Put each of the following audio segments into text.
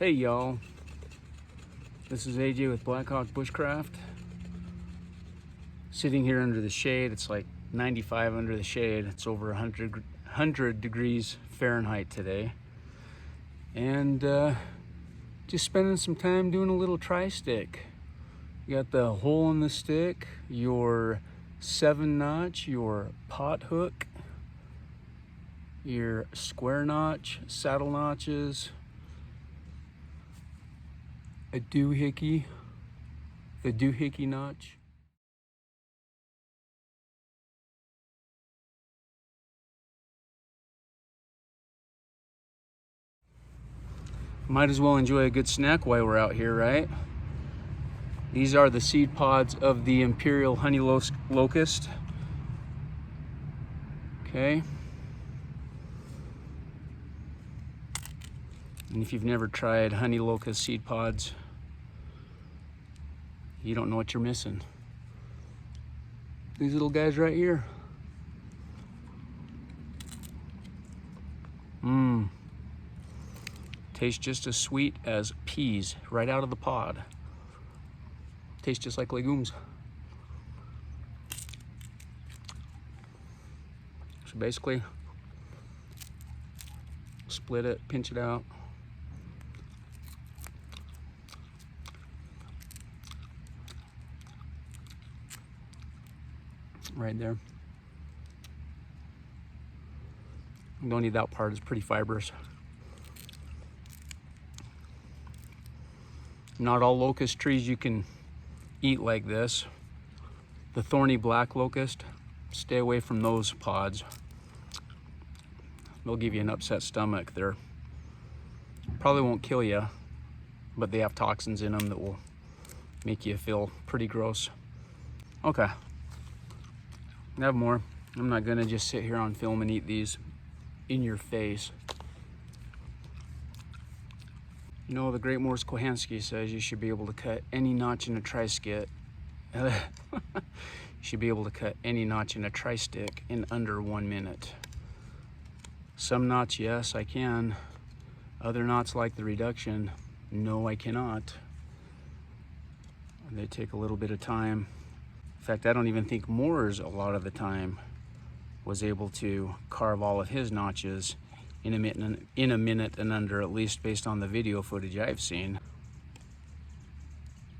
Hey y'all, this is AJ with Blackhawk Bushcraft. Sitting here under the shade. It's like 95 under the shade. It's over 100 degrees Fahrenheit today. And just spending some time doing a little tri-stick. You got the hole in the stick, your 7-notch, your pot hook, your square notch, saddle notches, a doohickey, the doohickey notch. Might as well enjoy a good snack while we're out here, right? These are the seed pods of the Imperial Honey Locust. Okay. And if you've never tried honey locust seed pods, you don't know what you're missing. These little guys right here. Tastes just as sweet as peas right out of the pod. Tastes just like legumes. So basically, split it, pinch it out. Right there. You don't need that part, it's pretty fibrous. Not all locust trees you can eat like this. The thorny black locust, stay away from those pods. They'll give you an upset stomach. They're probably won't kill you, but they have toxins in them that will make you feel pretty gross. Okay, I have more. I'm not gonna just sit here on film and eat these in your face. You know, the great Morris Kohansky says you should be able to cut any notch in a tri-skit. You should be able to cut any notch in a tri-stick in under 1 minute. Some knots, yes, I can. Other knots, like the reduction, no, I cannot. They take a little bit of time. In fact, I don't even think Morris a lot of the time was able to carve all of his notches in a minute and under, at least based on the video footage I've seen.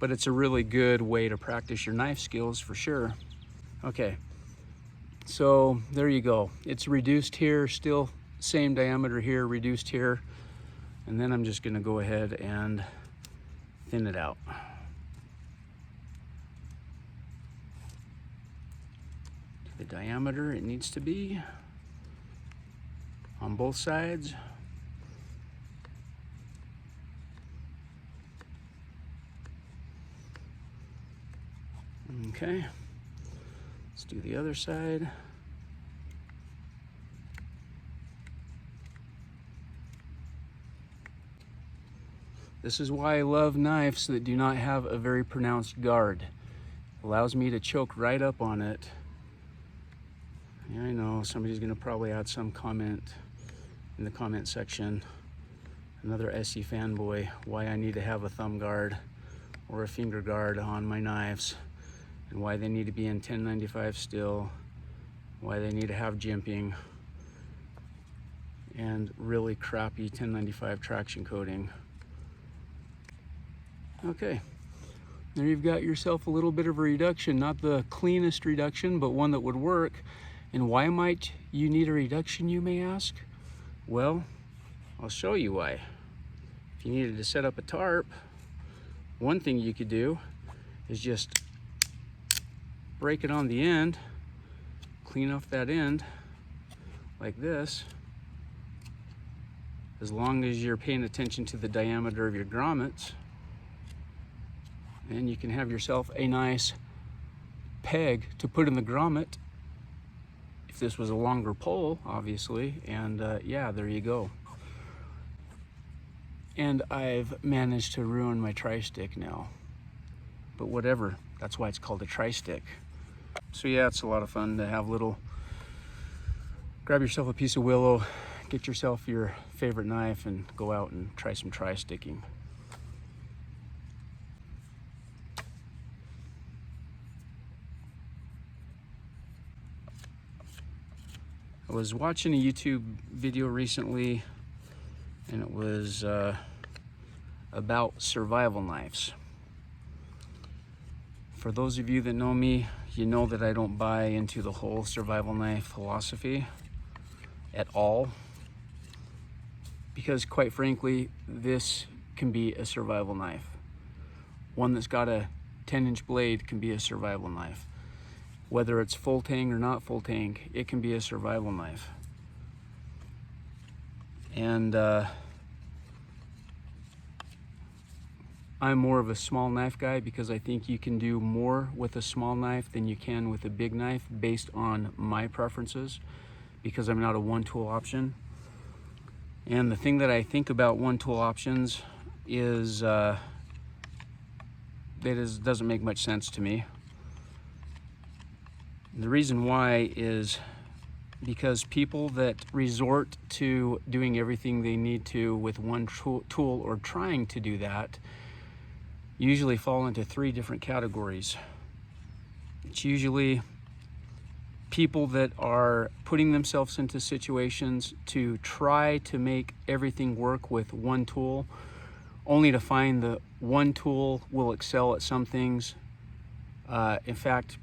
But it's a really good way to practice your knife skills for sure. Okay, so there you go. It's reduced here, still same diameter here, reduced here. And then I'm just gonna go ahead and thin it out. To the diameter it needs to be on both sides. Okay, let's do the other side. This is why I love knives that do not have a very pronounced guard. It allows me to choke right up on it. Yeah, I know somebody's gonna probably add some comment in the comment section, another SE fanboy, why I need to have a thumb guard or a finger guard on my knives, and why they need to be in 1095 still, why they need to have jimping, and really crappy 1095 traction coating. Okay, there you've got yourself a little bit of a reduction, not the cleanest reduction, but one that would work. And why might you need a reduction, you may ask? Well, I'll show you why. If you needed to set up a tarp, one thing you could do is just break it on the end, clean off that end like this. As long as you're paying attention to the diameter of your grommets, and you can have yourself a nice peg to put in the grommet. If this was a longer pole, obviously, and yeah, there you go. And I've managed to ruin my tri-stick now. But whatever, that's why it's called a tri-stick. So yeah, it's a lot of fun to have little, grab yourself a piece of willow, get yourself your favorite knife and go out and try some tri-sticking. I was watching a YouTube video recently, and it was about survival knives. For those of you that know me, you know that I don't buy into the whole survival knife philosophy at all, because quite frankly, this can be a survival knife. One that's got a 10-inch blade can be a survival knife. Whether it's full tang or not full tang, it can be a survival knife. And I'm more of a small knife guy because I think you can do more with a small knife than you can with a big knife based on my preferences, because I'm not a one-tool option. And the thing that I think about one-tool options is doesn't make much sense to me. The reason why is because people that resort to doing everything they need to with one tool or trying to do that usually fall into 3 different categories. It's usually people that are putting themselves into situations to try to make everything work with one tool, only to find that one tool will excel at some things. In fact,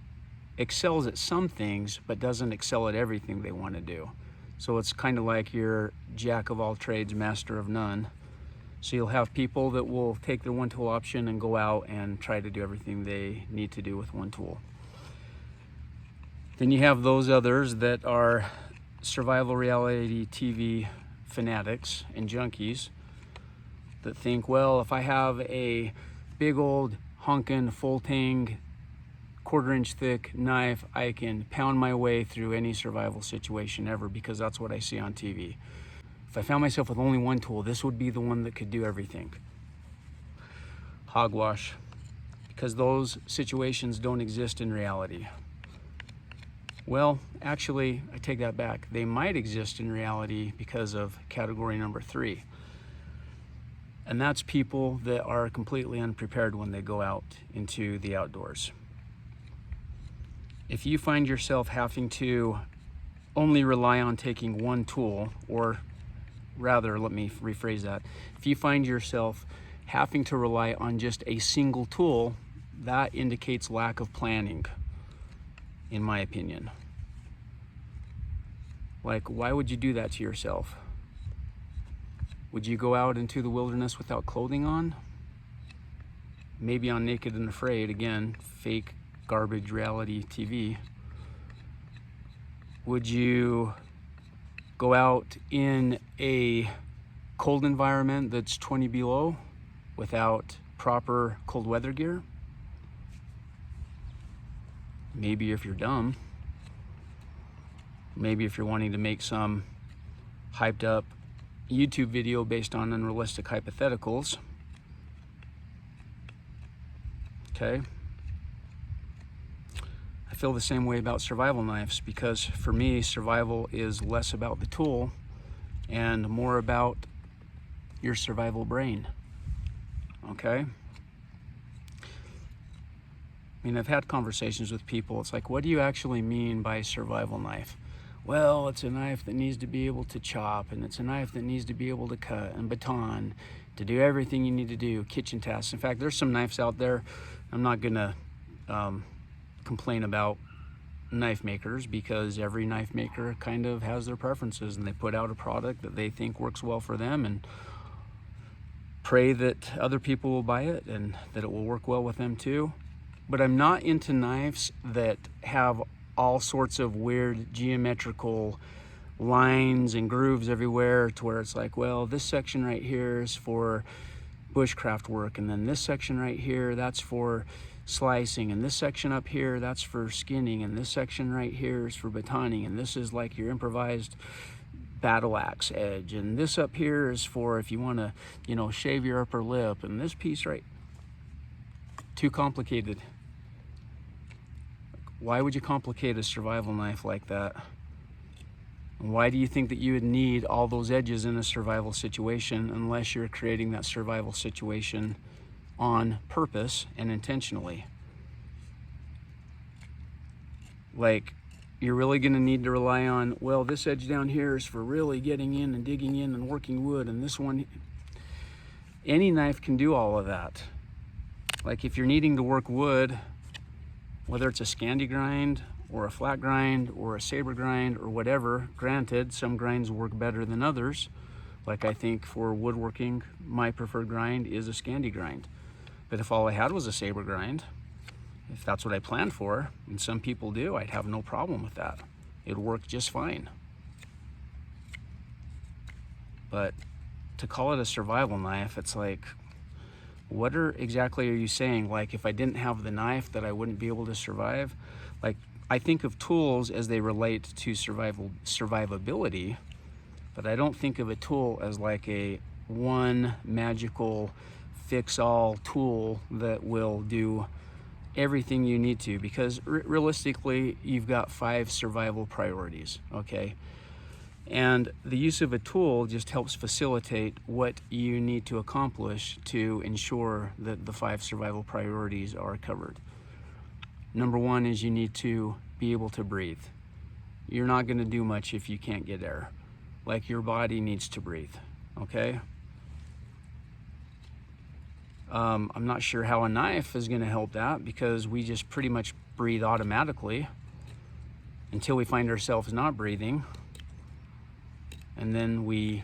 excels at some things, but doesn't excel at everything they want to do. So it's kind of like your jack of all trades, master of none. So you'll have people that will take their one tool option and go out and try to do everything they need to do with one tool. Then you have those others that are survival reality TV fanatics and junkies that think, well, if I have a big old honkin' full tang 1/4 inch thick knife, I can pound my way through any survival situation ever, because that's what I see on TV. If I found myself with only one tool, this would be the one that could do everything. Hogwash, because those situations don't exist in reality. Well, actually, I take that back. They might exist in reality because of category number 3. And that's people that are completely unprepared when they go out into the outdoors. If you find yourself having to only rely on taking one tool, or rather, let me rephrase that. If you find yourself having to rely on just a single tool, that indicates lack of planning, in my opinion. Like, why would you do that to yourself? Would you go out into the wilderness without clothing on? Maybe on Naked and Afraid, again, fake garbage reality TV. Would you go out in a cold environment that's 20 below without proper cold weather gear? Maybe if you're dumb. Maybe if you're wanting to make some hyped up YouTube video based on unrealistic hypotheticals. Okay. I feel the same way about survival knives, because for me, survival is less about the tool and more about your survival brain. Okay? I mean, I've had conversations with people. It's like, what do you actually mean by survival knife? Well, it's a knife that needs to be able to chop, and it's a knife that needs to be able to cut and baton, to do everything you need to do, kitchen tasks. In fact, there's some knives out there. I'm not gonna complain about knife makers, because every knife maker kind of has their preferences, and they put out a product that they think works well for them and pray that other people will buy it and that it will work well with them too. But I'm not into knives that have all sorts of weird geometrical lines and grooves everywhere, to where it's like, well, this section right here is for bushcraft work, and then this section right here, that's for slicing, and this section up here, that's for skinning, and this section right here is for batoning, and this is like your improvised battle axe edge, and this up here is for if you want to, you know, shave your upper lip, and this piece right, too complicated. Why would you complicate a survival knife like that? And why do you think that you would need all those edges in a survival situation unless you're creating that survival situation on purpose and intentionally? Like, you're really going to need to rely on, well, this edge down here is for really getting in and digging in and working wood, and this one, any knife can do all of that. Like, if you're needing to work wood, whether it's a Scandi grind or a flat grind or a saber grind or whatever, granted, some grinds work better than others. Like, I think for woodworking, my preferred grind is a Scandi grind. But if all I had was a saber grind, if that's what I planned for, and some people do, I'd have no problem with that. It'd work just fine. But to call it a survival knife, it's like, what exactly are you saying? Like, if I didn't have the knife, that I wouldn't be able to survive? Like, I think of tools as they relate to survivability, but I don't think of a tool as like a one magical fix-all tool that will do everything you need to, because realistically, you've got 5 survival priorities, okay? And the use of a tool just helps facilitate what you need to accomplish to ensure that the 5 survival priorities are covered. Number 1 is you need to be able to breathe. You're not going to do much if you can't get air. Like, your body needs to breathe, okay? I'm not sure how a knife is going to help that, because we just pretty much breathe automatically until we find ourselves not breathing. And then we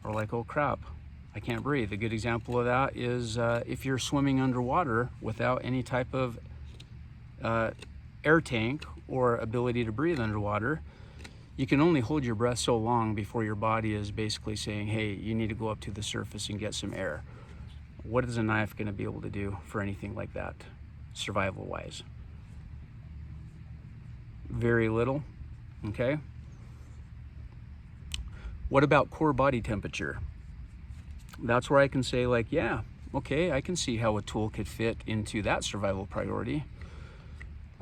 are like, oh crap, I can't breathe. A good example of that is if you're swimming underwater without any type of air tank or ability to breathe underwater, you can only hold your breath so long before your body is basically saying, hey, you need to go up to the surface and get some air. What is a knife going to be able to do for anything like that, survival-wise? Very little, okay? What about core body temperature? That's where I can say, like, yeah, okay, I can see how a tool could fit into that survival priority.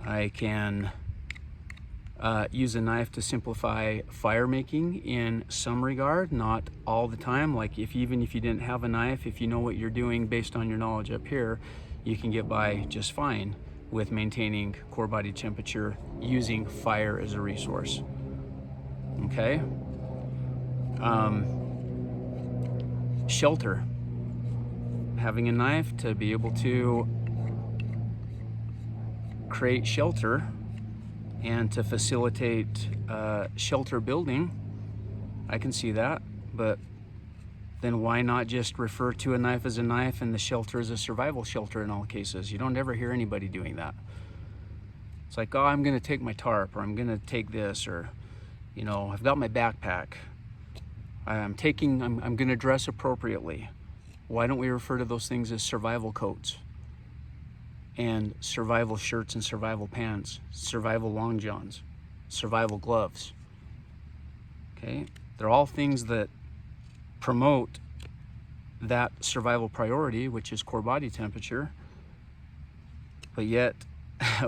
I can use a knife to simplify fire making in some regard, not all the time. Like, even if you didn't have a knife, if you know what you're doing based on your knowledge up here, you can get by just fine with maintaining core body temperature using fire as a resource, okay? Shelter. Having a knife to be able to create shelter and to facilitate shelter building, I can see that. But then why not just refer to a knife as a knife and the shelter as a survival shelter in all cases? You don't ever hear anybody doing that. It's like, oh, I'm gonna take my tarp, or I'm gonna take this, or, you know, I've got my backpack. I'm gonna dress appropriately. Why don't we refer to those things as survival coats and survival shirts and survival pants, survival long johns, survival gloves? Okay, they're all things that promote that survival priority, which is core body temperature, but yet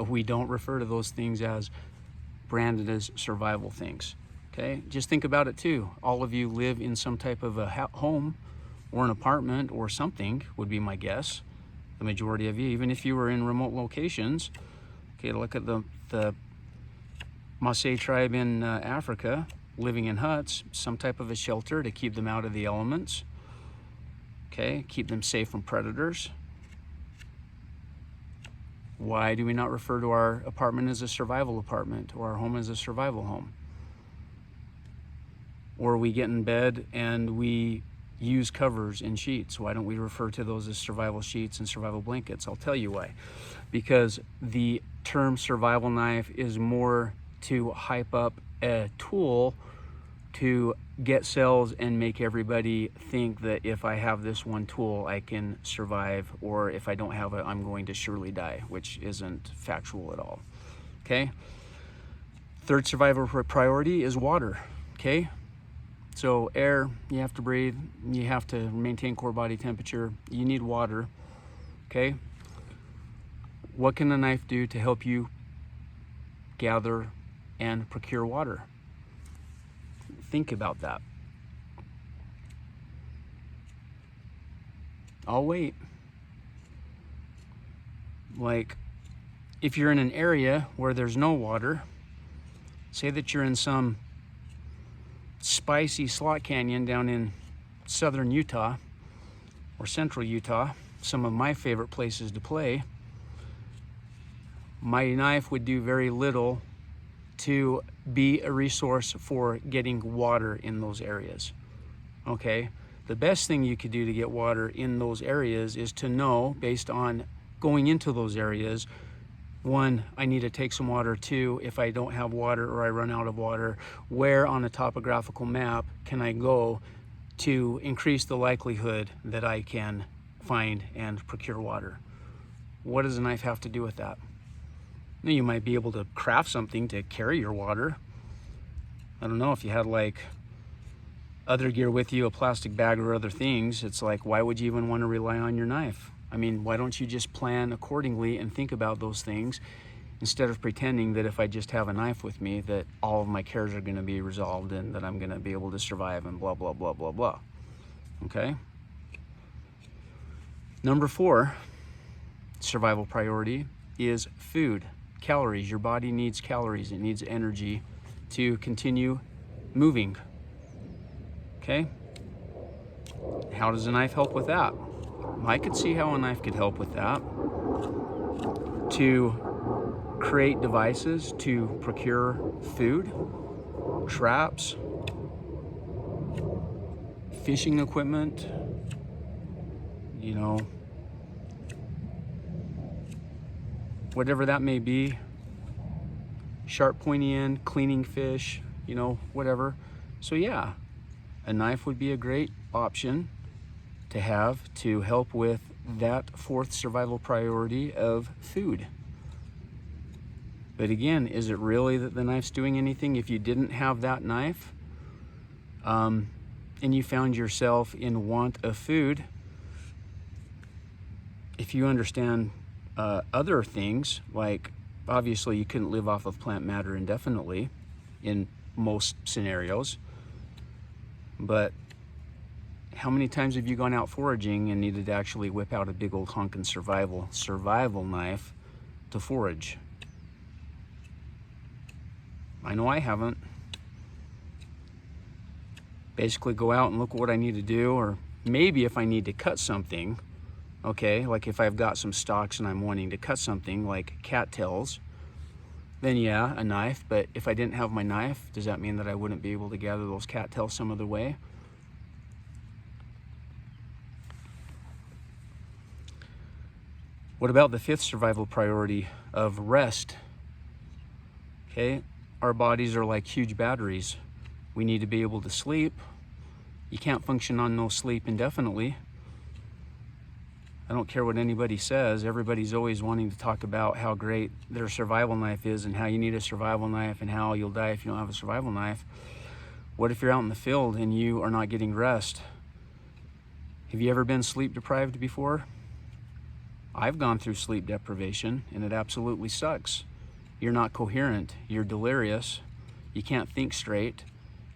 we don't refer to those things as branded as survival things. Okay, just think about it too. All of you live in some type of a home or an apartment or something, would be my guess. The majority of you, even if you were in remote locations. Okay, look at the Maasai tribe in Africa, living in huts, some type of a shelter to keep them out of the elements. Okay, keep them safe from predators. Why do we not refer to our apartment as a survival apartment, or our home as a survival home? Or we get in bed and we use covers and sheets. Why don't we refer to those as survival sheets and survival blankets? I'll tell you why. Because the term survival knife is more to hype up a tool to get sales and make everybody think that if I have this one tool, I can survive, or if I don't have it, I'm going to surely die, which isn't factual at all. Okay? Third survival priority is water. Okay? So air, you have to breathe, you have to maintain core body temperature, you need water, okay? What can a knife do to help you gather and procure water? think about that. I'll wait. Like, if you're in an area where there's no water, say that you're in some spicy slot canyon down in southern Utah or central Utah, some of my favorite places to play, my knife would do very little to be a resource for getting water in those areas. Okay, the best thing you could do to get water in those areas is to know, based on going into those areas, one, I need to take some water. Two, if I don't have water or I run out of water, where on a topographical map can I go to increase the likelihood that I can find and procure water? What does a knife have to do with that? Now, you might be able to craft something to carry your water. I don't know, if you had like other gear with you, a plastic bag or other things, it's like, why would you even want to rely on your knife? I mean, why don't you just plan accordingly and think about those things instead of pretending that if I just have a knife with me that all of my cares are going to be resolved and that I'm going to be able to survive and blah, blah, blah, blah, blah. Okay? Number 4, survival priority, is food. Calories. Your body needs calories. It needs energy to continue moving. Okay? How does a knife help with that? I could see how a knife could help with that. To create devices to procure food, traps, fishing equipment, you know, whatever that may be, sharp pointy end, cleaning fish, you know, whatever. So yeah, a knife would be a great option to have to help with that 4th survival priority of food. But again, is it really that the knife's doing anything? If you didn't have that knife and you found yourself in want of food, if you understand other things, like obviously you couldn't live off of plant matter indefinitely in most scenarios, but how many times have you gone out foraging and needed to actually whip out a big old honkin' survival knife to forage? I know I haven't. Basically go out and look what I need to do, or maybe if I need to cut something, okay, like if I've got some stalks and I'm wanting to cut something like cattails, then yeah, a knife. But if I didn't have my knife, does that mean that I wouldn't be able to gather those cattails some other way? What about the 5th survival priority of rest? Okay, our bodies are like huge batteries. We need to be able to sleep. You can't function on no sleep indefinitely. I don't care what anybody says. Everybody's always wanting to talk about how great their survival knife is and how you need a survival knife and how you'll die if you don't have a survival knife. What if you're out in the field and you are not getting rest? Have you ever been sleep deprived before? I've gone through sleep deprivation and it absolutely sucks. You're not coherent, you're delirious, you can't think straight,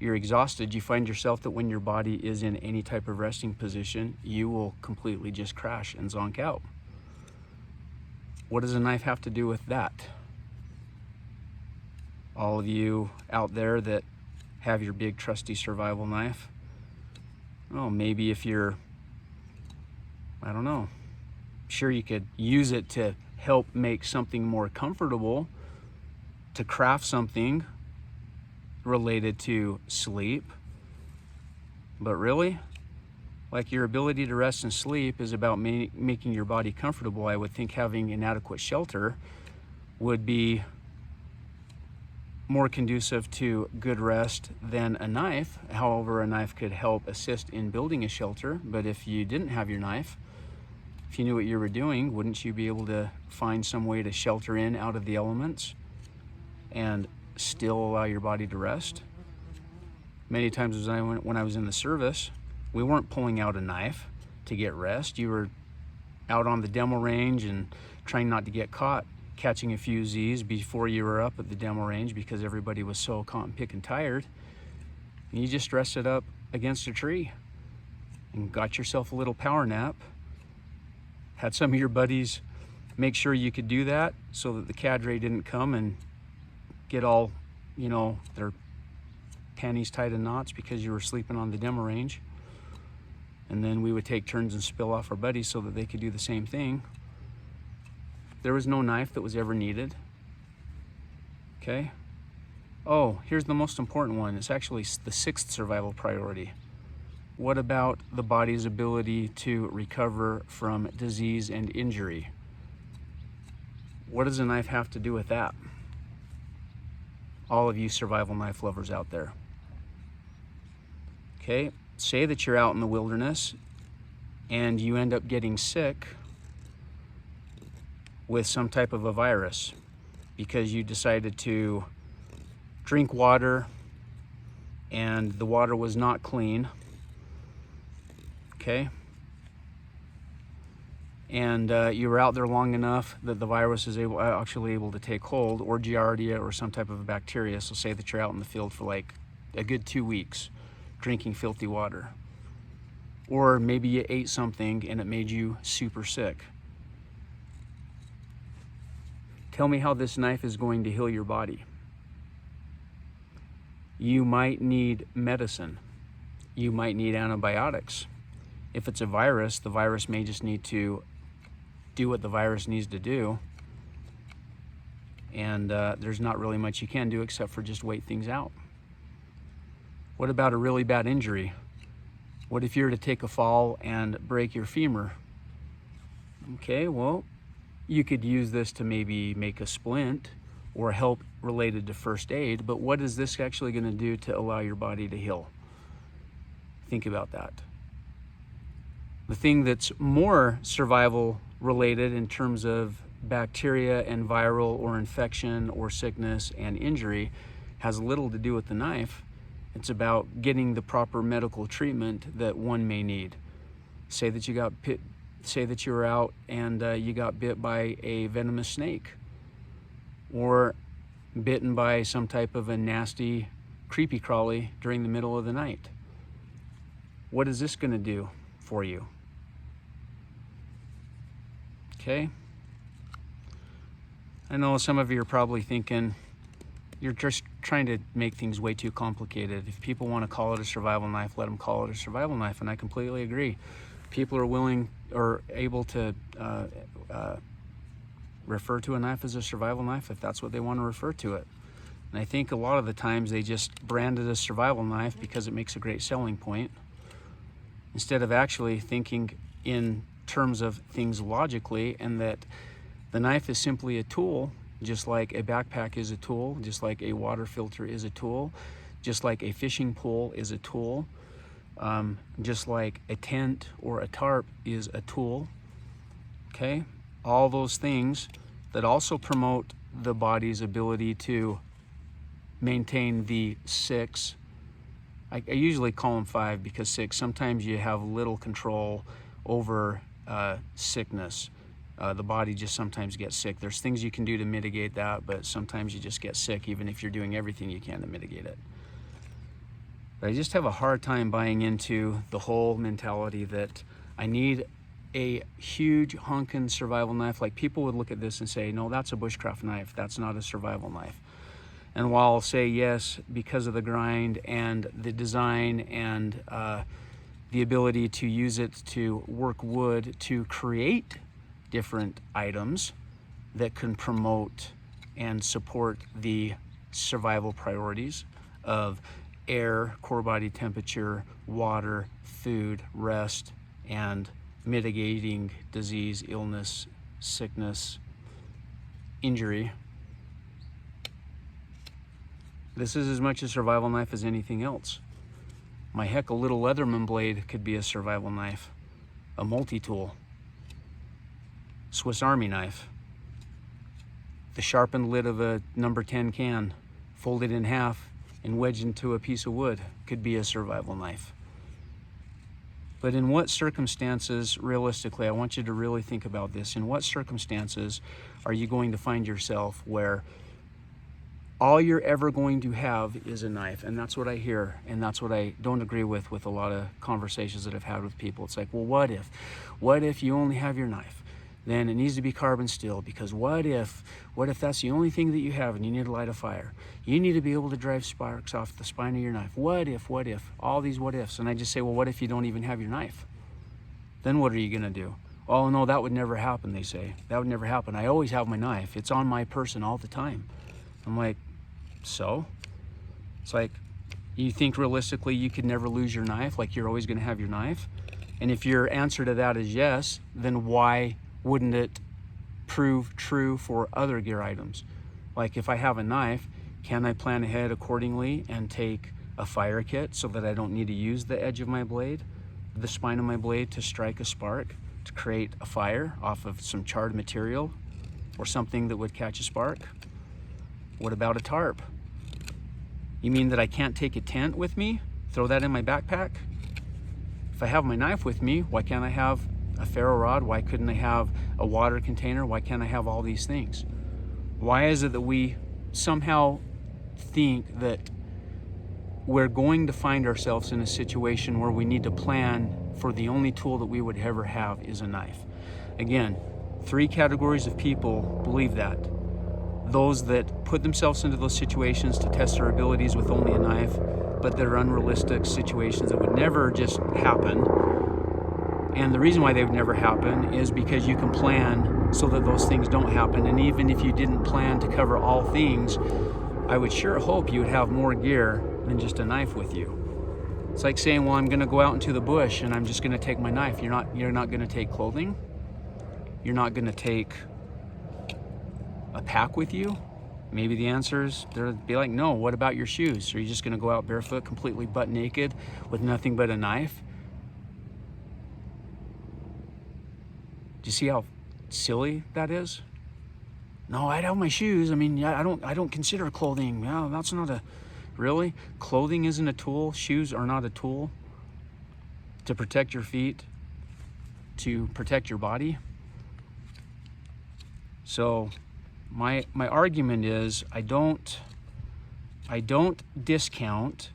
you're exhausted. You find yourself that when your body is in any type of resting position, you will completely just crash and zonk out. What does a knife have to do with that? All of you out there that have your big trusty survival knife, well, maybe if you're, I don't know, sure, you could use it to help make something more comfortable, to craft something related to sleep. But really, like, your ability to rest and sleep is about making your body comfortable. I would think having an adequate shelter would be more conducive to good rest than a knife. However, a knife could help assist in building a shelter. But if you didn't have your knife, if you knew what you were doing, wouldn't you be able to find some way to shelter in out of the elements and still allow your body to rest? Many times when I was in the service, we weren't pulling out a knife to get rest. You were out on the demo range and trying not to get caught catching a few Z's before you were up at the demo range because everybody was so cotton picking tired. and you just rested up against a tree and got yourself a little power nap. Had some of your buddies make sure you could do that so that the cadre didn't come and get all, you know, their panties tied in knots because you were sleeping on the demo range. And then we would take turns and spill off our buddies so that they could do the same thing. There was no knife that was ever needed. Okay. Oh, here's the most important one. It's actually the 6th survival priority. What about the body's ability to recover from disease and injury? What does a knife have to do with that? All of you survival knife lovers out there. Okay, say that you're out in the wilderness and you end up getting sick with some type of a virus because you decided to drink water and the water was not clean. Okay, and you were out there long enough that the virus is actually able to take hold, or Giardia or some type of a bacteria. So say that you're out in the field for like a good 2 weeks drinking filthy water, or maybe you ate something and it made you super sick. Tell me how this knife is going to heal your body. You might need medicine. You might need antibiotics. If it's a virus, the virus may just need to do what the virus needs to do. And there's not really much you can do except for just wait things out. What about a really bad injury? What if you were to take a fall and break your femur? Okay, well, you could use this to maybe make a splint or help related to first aid, but what is this actually going to do to allow your body to heal? Think about that. The thing that's more survival related in terms of bacteria and viral or infection or sickness and injury has little to do with the knife. It's about getting the proper medical treatment that one may need. Say that you were out and you got bit by a venomous snake, or bitten by some type of a nasty creepy crawly during the middle of the night. What is this going to do for you? Okay. I know some of you are probably thinking, you're just trying to make things way too complicated. If people want to call it a survival knife, let them call it a survival knife, and I completely agree. People are willing or able to refer to a knife as a survival knife if that's what they want to refer to it. And I think a lot of the times they just brand it as survival knife because it makes a great selling point, instead of actually thinking in terms of things logically, and that the knife is simply a tool, just like a backpack is a tool, just like a water filter is a tool, just like a fishing pole is a tool, just like a tent or a tarp is a tool. Okay, all those things that also promote the body's ability to maintain the 6. I usually call them 5 because 6, sometimes you have little control over sickness. The body just sometimes gets sick. There's things you can do to mitigate that, but sometimes you just get sick even if you're doing everything you can to mitigate it. But I just have a hard time buying into the whole mentality that I need a huge honkin' survival knife. Like, people would look at this and say, no, that's a bushcraft knife, that's not a survival knife. And while I'll say yes, because of the grind and the design and the ability to use it to work wood to create different items that can promote and support the survival priorities of air, core body temperature, water, food, rest, and mitigating disease, illness, sickness, injury. This is as much a survival knife as anything else. My heck, a little Leatherman blade could be a survival knife, a multi-tool, Swiss Army knife, the sharpened lid of a number 10 can, folded in half and wedged into a piece of wood, could be a survival knife. But in what circumstances, realistically, I want you to really think about this. In what circumstances are you going to find yourself where all you're ever going to have is a knife. And that's what I hear, and that's what I don't agree with a lot of conversations that I've had with people. It's like, well, what if you only have your knife? Then it needs to be carbon steel, because what if that's the only thing that you have and you need to light a fire? You need to be able to drive sparks off the spine of your knife. What if, all these what ifs. And I just say, well, what if you don't even have your knife? Then what are you gonna do? Oh no, that would never happen, they say. That would never happen. I always have my knife. It's on my person all the time. I'm like, so? It's like, you think realistically you could never lose your knife? Like you're always gonna have your knife? And if your answer to that is yes, then why wouldn't it prove true for other gear items? Like if I have a knife, can I plan ahead accordingly and take a fire kit so that I don't need to use the edge of my blade, the spine of my blade, to strike a spark, to create a fire off of some charred material or something that would catch a spark? What about a tarp? You mean that I can't take a tent with me, throw that in my backpack? If I have my knife with me, why can't I have a ferro rod? Why couldn't I have a water container? Why can't I have all these things? Why is it that we somehow think that we're going to find ourselves in a situation where we need to plan for the only tool that we would ever have is a knife? Again, 3 categories of people believe that. Those that put themselves into those situations to test their abilities with only a knife, but they're unrealistic situations that would never just happen. And the reason why they would never happen is because you can plan so that those things don't happen. And even if you didn't plan to cover all things, I would sure hope you would have more gear than just a knife with you. It's like saying, well, I'm gonna go out into the bush and I'm just gonna take my knife. You're not gonna take clothing. You're not gonna take a pack with you. Maybe the answer is, they'd be like, no, what about your shoes? Are you just gonna go out barefoot, completely butt naked with nothing but a knife? Do you see how silly that is? No, I'd have my shoes. I mean, I don't consider clothing. Yeah, that's not a, really? Clothing isn't a tool. Shoes are not a tool to protect your feet, to protect your body. So my argument is, I don't discount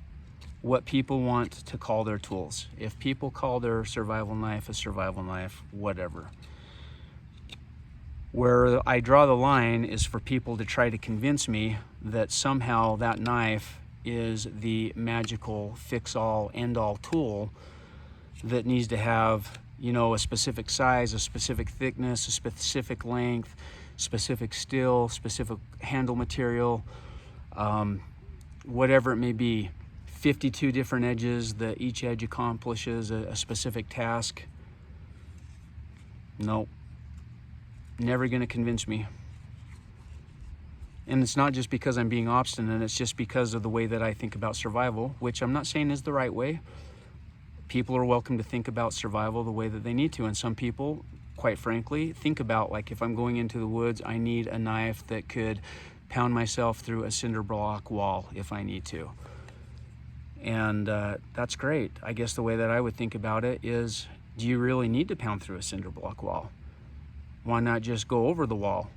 what people want to call their tools. If people call their survival knife a survival knife, whatever. Where I draw the line is for people to try to convince me that somehow that knife is the magical fix-all, end-all tool that needs to have, you know, a specific size, a specific thickness, a specific length, specific steel, specific handle material, whatever it may be. 52 different edges that each edge accomplishes a specific task. Nope. Never gonna convince me. And it's not just because I'm being obstinate, it's just because of the way that I think about survival, which I'm not saying is the right way. People are welcome to think about survival the way that they need to, and some people, quite frankly, think about, like, if I'm going into the woods, I need a knife that could pound myself through a cinder block wall if I need to. And that's great. I guess the way that I would think about it is, do you really need to pound through a cinder block wall? Why not just go over the wall?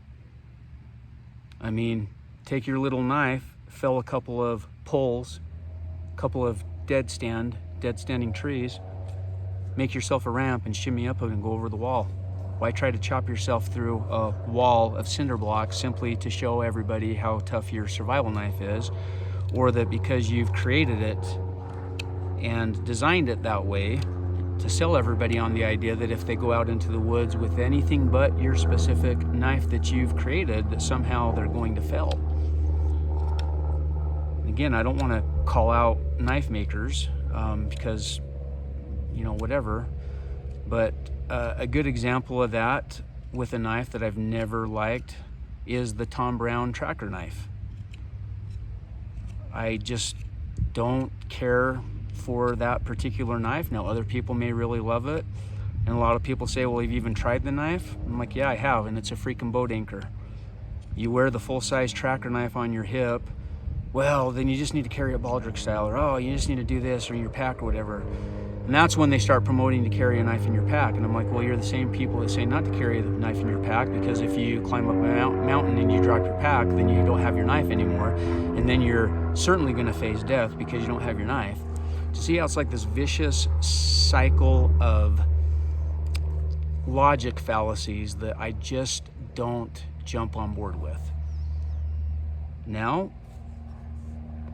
I mean, take your little knife, fell a couple of poles, a couple of dead standing trees, make yourself a ramp and shimmy up and go over the wall. Why try to chop yourself through a wall of cinder blocks simply to show everybody how tough your survival knife is, or that because you've created it and designed it that way to sell everybody on the idea that if they go out into the woods with anything but your specific knife that you've created, that somehow they're going to fail. Again, I don't want to call out knife makers because, you know, whatever, but a good example of that with a knife that I've never liked is the Tom Brown tracker knife. I just don't care for that particular knife. Now, other people may really love it, and a lot of people say, well, have you even tried the knife? I'm like, yeah, I have, and it's a freaking boat anchor. You wear the full-size tracker knife on your hip, well, then you just need to carry it Baldric style, or oh, you just need to do this or your pack or whatever. And that's when they start promoting to carry a knife in your pack. And I'm like, well, you're the same people that say not to carry the knife in your pack, because if you climb up a mountain and you drop your pack, then you don't have your knife anymore. And then you're certainly going to face death because you don't have your knife. To see how it's like this vicious cycle of logic fallacies that I just don't jump on board with. Now,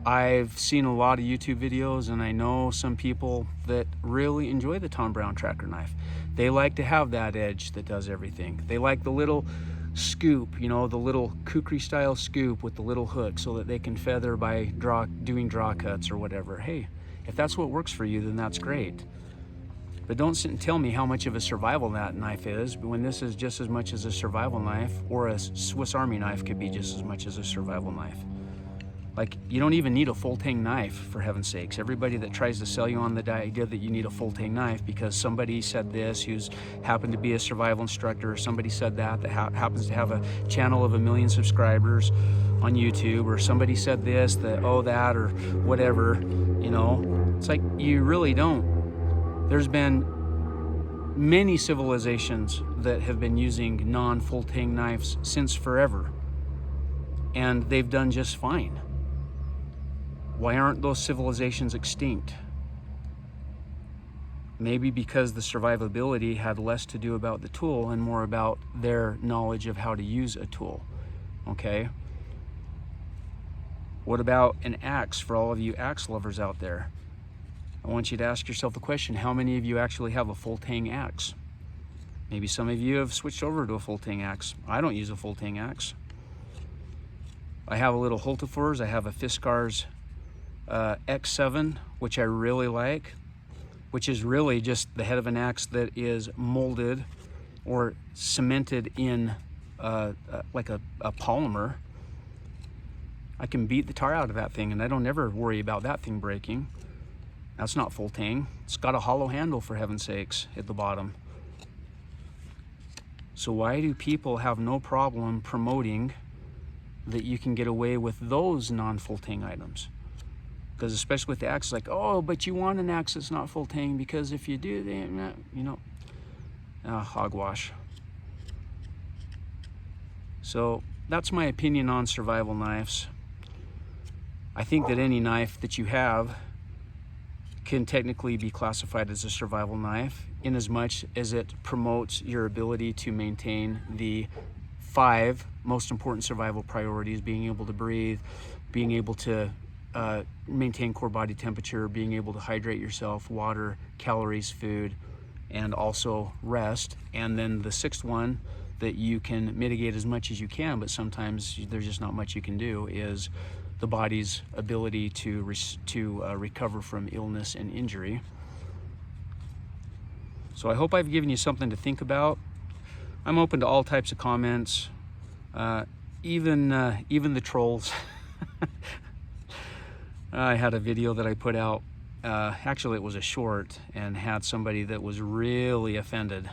I've seen a lot of YouTube videos, and I know some people that really enjoy the Tom Brown tracker knife. They like to have that edge that does everything. They like the little scoop, you know, the little kukri style scoop with the little hook so that they can feather by doing draw cuts or whatever. Hey, if that's what works for you, then that's great. But don't sit and tell me how much of a survival that knife is, when this is just as much as a survival knife, or a Swiss Army knife could be just as much as a survival knife. Like, you don't even need a full tang knife, for heaven's sakes. Everybody that tries to sell you on the idea that you need a full tang knife because somebody said this, who's happened to be a survival instructor, or somebody said that happens to have a channel of 1 million subscribers on YouTube, or somebody said this, that, oh, that, or whatever, you know. It's like, you really don't. There's been many civilizations that have been using non-full tang knives since forever, and they've done just fine. Why aren't those civilizations extinct? Maybe because the survivability had less to do about the tool and more about their knowledge of how to use a tool, okay? What about an axe for all of you axe lovers out there? I want you to ask yourself the question, how many of you actually have a full tang axe? Maybe some of you have switched over to a full tang axe. I don't use a full tang axe. I have a little Hultafors. I have a Fiskars X7, which I really like, which is really just the head of an axe that is molded or cemented in like a polymer. I can beat the tar out of that thing, and I don't ever worry about that thing breaking. That's not full tang. It's got a hollow handle, for heaven's sakes, at the bottom. So why do people have no problem promoting that you can get away with those non-full tang items? Because especially with the axe, like, oh, but you want an axe that's not full tang, because if you do, then, you know, hogwash. So that's my opinion on survival knives. I think that any knife that you have can technically be classified as a survival knife, in as much as it promotes your ability to maintain the 5 most important survival priorities: being able to breathe, being able to maintain core body temperature, being able to hydrate yourself, water, calories, food, and also rest. And then the 6th one that you can mitigate as much as you can, but sometimes there's just not much you can do, is the body's ability to recover from illness and injury. So I hope I've given you something to think about. I'm open to all types of comments, even the trolls. I had a video that I put out, actually it was a short, and had somebody that was really offended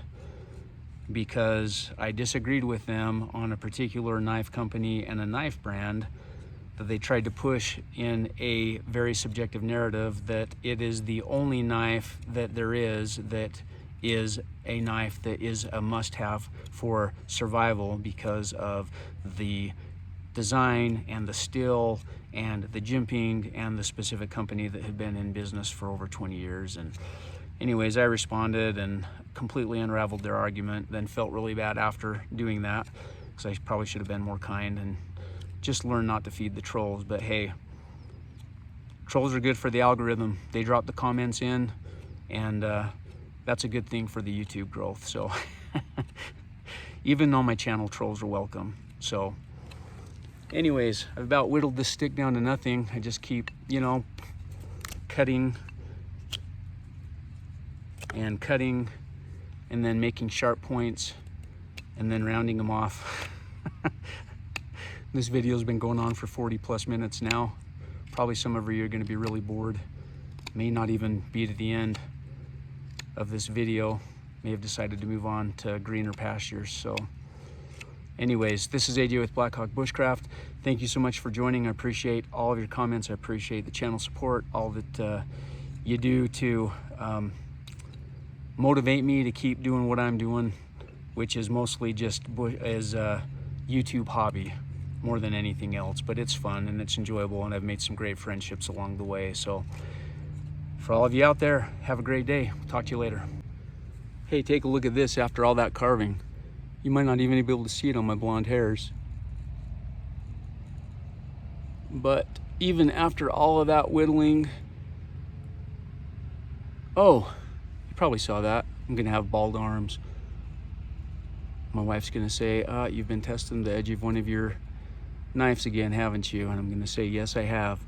because I disagreed with them on a particular knife company and a knife brand that they tried to push in a very subjective narrative that it is the only knife that there is that is a knife that is a must-have for survival because of the design and the still and the jimping and the specific company that had been in business for over 20 years. And anyways, I responded and completely unraveled their argument, then felt really bad after doing that, because I probably should have been more kind and just learn not to feed the trolls. But hey, trolls are good for the algorithm. They drop the comments in, and that's a good thing for the YouTube growth. So even on my channel, trolls are welcome. So anyways, I've about whittled this stick down to nothing. I just keep, you know, cutting and cutting, and then making sharp points, and then rounding them off. This video's been going on for 40+ minutes now. Probably some of you are going to be really bored. May not even be to the end of this video. May have decided to move on to greener pastures. So anyways, this is AJ with Blackhawk Bushcraft. Thank you so much for joining. I appreciate all of your comments. I appreciate the channel support, all that you do to motivate me to keep doing what I'm doing, which is mostly just as a YouTube hobby more than anything else. But it's fun and it's enjoyable, and I've made some great friendships along the way. So for all of you out there, have a great day. Talk to you later. Hey, take a look at this after all that carving. You might not even be able to see it on my blonde hairs. But even after all of that whittling, oh, you probably saw that. I'm gonna have bald arms. My wife's gonna say, you've been testing the edge of one of your knives again, haven't you? And I'm gonna say, yes, I have.